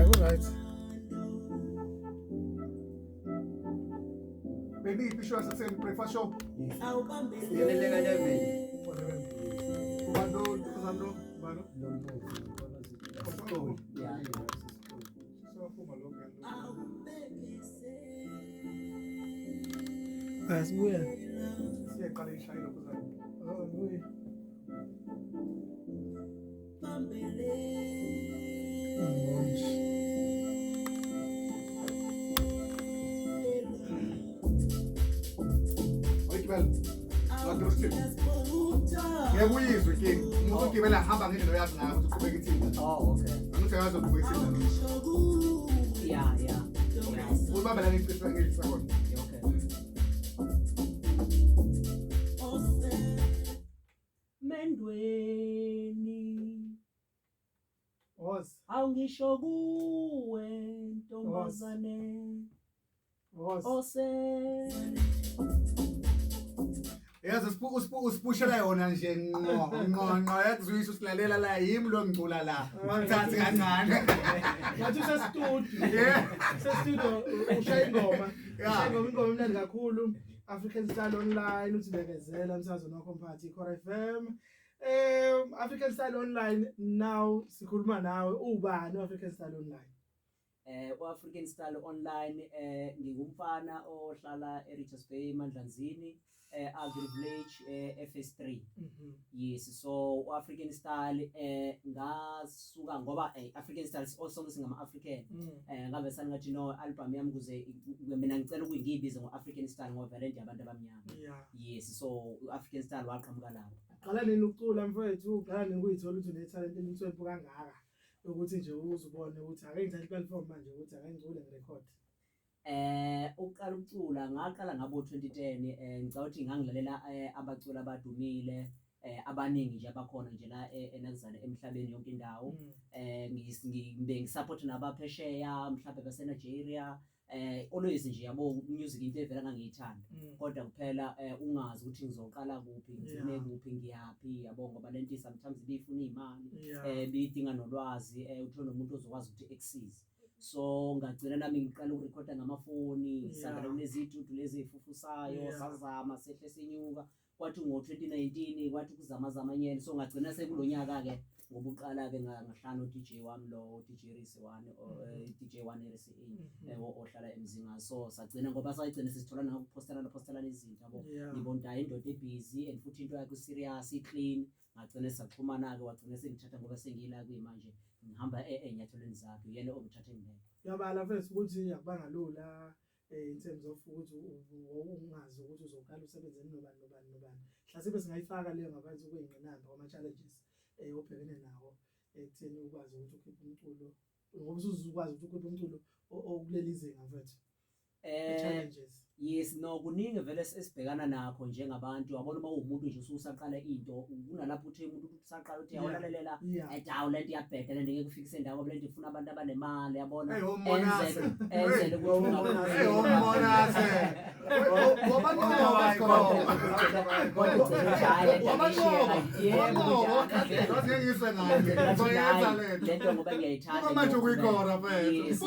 all right. Maybe if you show us a breakfast shop. Ngelele kanjani? Ubando, Bano. Yeah. So, Asibuya. siyaqala ishayelo kuzana. Oh, oui. Oyigibela. Ngiyakuyizwa ke. Umuntu ugibela hamba ngendlela yazi nayo ukuthi uqhubeka ithini. Oh, okay. Angithi yazi uqhubeka ithini. Yeah. Ubabela ngicisha ngicabona. Okay. Mendweni Was. awungisho kuwe ntombazane ose Yazi usipushela yona nje ngqo yakuzwisa usilalela la yimi lo ngicula la. Ngithathe kancane. Ngathi usestudio. Yeah. Sestudio ushaya ingoma. Yeah. Ingoma emnandi kakhulu. African Style Online uthi bekezela umsakazo wakho mphakathi Core FM. African Style Online now sikhuluma nawe ubani African Style Online? u-African Style Online ngingumfana ohlala eRichards Bay eMandlanzini Agri Village FS3. Yes, so u-African Style ngasuka ngoba African Style sonke singama African. Ngabe sangathi no album yami kuze mina ngicela ukuyingibize ngo-African Style ngoba vele nje abantu abamnyama. Yes, so u-African Style waqhamuka lapho. Qala nini ukucula mfowethu? Qala nini ukuyithola ukuthi une-talent elimthwephu kangaka ukuthi nje uzubone ukuthi ake ngithathe i-platform manje ukuthi ake ngicule ngirecord? Uqala ukucula ngaqala ngabo 2010 ngicabanga ukuthi ngangilalela abaculi abadumile abaningi nje abakhona nje la enakuzana emhlabeni yonke indawo. Ngisupport nabaphesheya mhlawumbe base Nigeria. Always nje yabo music into evela ngangiyithanda kodwa kuphela ungazi ukuthi ngizoqala kuphi ngizime kuphi ngiyaphi yabo ngoba lento sometimes bifuna imali bidinga nolwazi uthola umuntu ozokwazi ukuthi exceed. So ngagcina nami ngiqala ukurecorda ngamafoni sangala kunezidudu lezi efufusayo sazama sehle senyuka kwathi ngo2019 kwathi ukuzama zamanyeni. So ngagcina sekulonyaka ke ngoba uqala ke ngahlana uDJ wami lo DJ Risi 1 DJ 1 RCA ohlala eMzinga. So sagcina ngoba sayigcina sisithola postelana izinto yabo ngibona indoda ebusy and futhi into yakhe serious clean. Ngagcina saxhumana ke wagcina sengithatha ngoba sengila kuyimanje ngihamba enyathelweni zakhe yena okuthatha ngibeke. Yabala mfethu ukuthi akubanga lula in terms of ukuthi ungazi ukuthi uzoqala usebenze nobani. Mhlawumbe singayifaka leyo ngaphansi kweyingqinamba ama challenges obhekene nawo ekutheni ukwazi ukuthi ukhiphe umculo ngoba uzukwazi ukuthi ukhiphe umculo okuleli izinga mfethu. Challenges. Yes, no kuningi vele esibhekana nakho njengabantu yabona uma umuntu nje usaqala into kunalapho uthe umuntu usaqala uthi yawalalela edawu lento iyabheka lento ngeke kufikise ndawo ngoba lento ifuna abantu abanemali yabona enzele ukuthi Monase. Ngoba lento ngoba ngiyayithanda manje ukuyikora mfethu. Yes.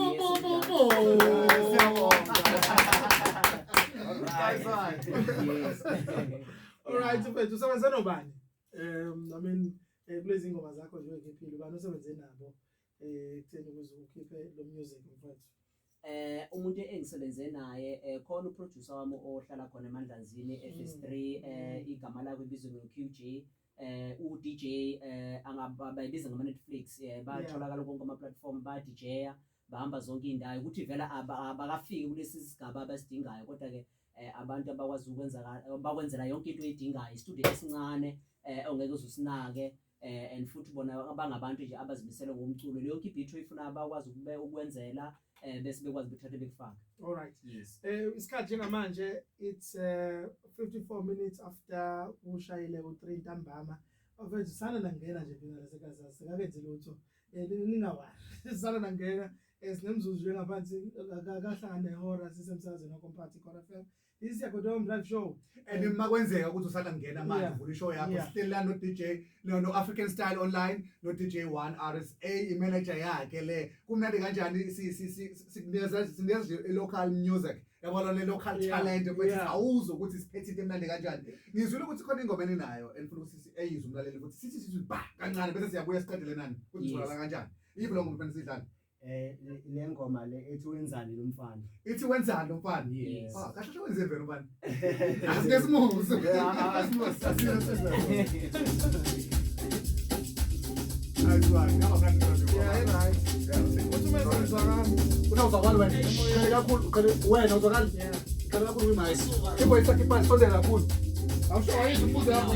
All right, mfethu usebenza nobani? I mean kulezi ngoma zakho nje ekhiphile ubani usebenze nabo ekutheni ukuze ukhiphe lo music mfethu? Umuntu engisebenze naye khona uproducer wami ohlala khona eMandlanzini FS3 igama lakhe ibizwa ngoQJ. uDJ angabayibiza ngama Netflix batholakala konke ama platform ba DJya bahamba zonke indawo ukuthi vela abakafiki kulesi sigaba abasidingayo kodwa ke abantu abakwazi ukwenza bakwenzela yonke into oyidingayo istudio esincane ongeke usinake and futhi bona abangabantu nje abazimisela ngomculo yonke ibeat oyifuna abakwazi ukwenzela bese bekwazi ukuthatha bekufaka. All right. Yes. Isikhathi njengamanje it's 54 minutes after ushayile u3 ntambama Mfethu sana nangena nje phela lasekhaya sikakenzi lutho. Ningawashi. Sana nangena sinemzuzu nje ngaphansi akahlangana nehora sisemsazweni wakomphathi Khona FM. This is your live show. And makwenzeka ukuthi usanda ngena manje Yeah. uvula ishow yakho Yeah. still la no DJ no African Style Online no DJ 1 RSA imanager yakhe le kumnandi kanjani sikunikeza local music yabona le local Yeah. talent but Yeah. awuzo ukuthi siphethe into emnandi kanjani ngizwile ukuthi khona ingoma eninayo andifuna ukuthi eyizwe umlaleli ukuthi sithi ba kancane bese siyabuya siqedele nani ukuthi Yes. zolala kanjani yibo lo ngoma fanele sidlale Le ngoma le ethi wenzani lo mfana. ithi wenzani lo mfana Yes. kahle hle wenze vele mfana asingesimuzi ayizwani ngaba mnandi Yeah, right. Uthi mase ngizwakala. Uzawuzwakala wena. Khale kakhulu, wena uzwakala. Yeah. Khale kakhulu kwimayi. Ibo isakhe phansi sondela kakhulu. Awusho wayizwa imfundo yakho.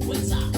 What's up?